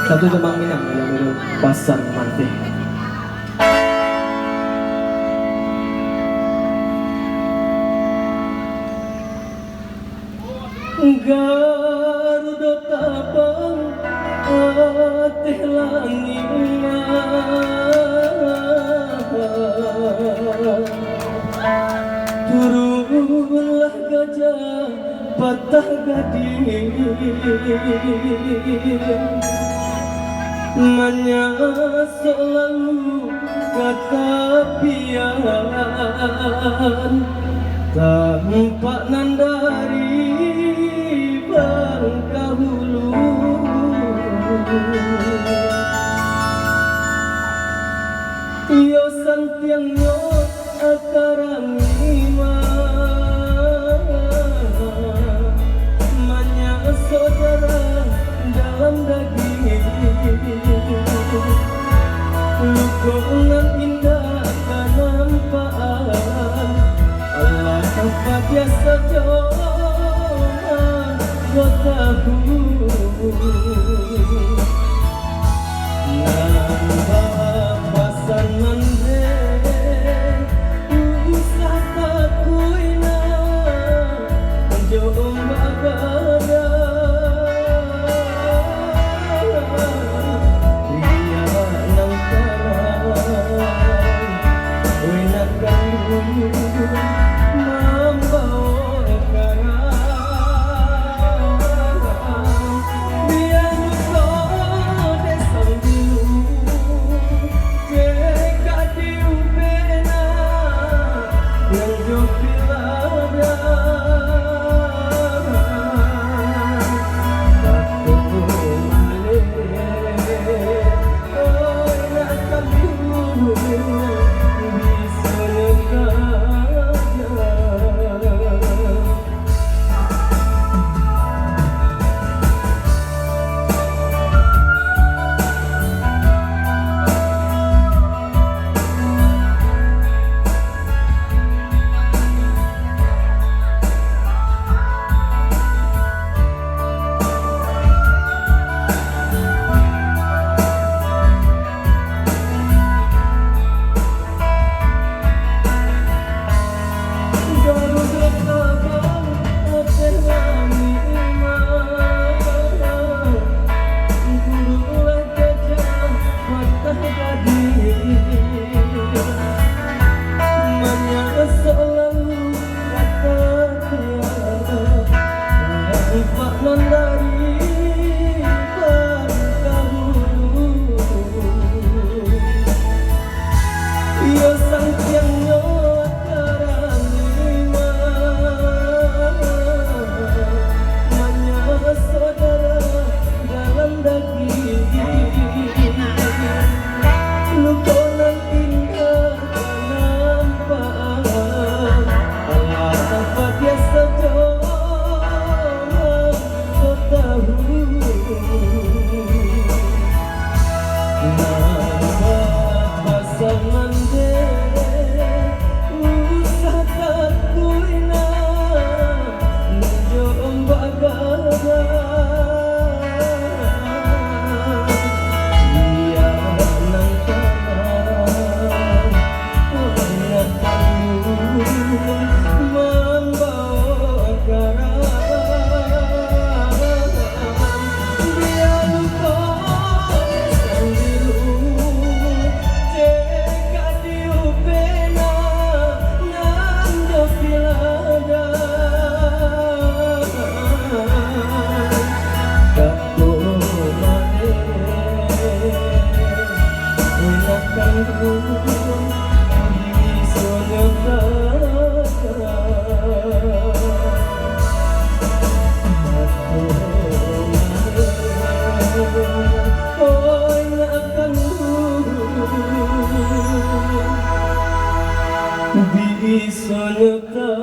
Satu Demang Minang lalu Pasar Manteh. Garuda tabang ateh langina turunlah gajah patah gading manya selalu katapian tampak nandari bangkahulu yo santiangnya akarangima manya saudara dalam daging lukungan indah kanampaan Allah tanpa biasa joman gotahu nambah pasan mande usah takuina jom bagada ria nang karang wenakan bisa nyata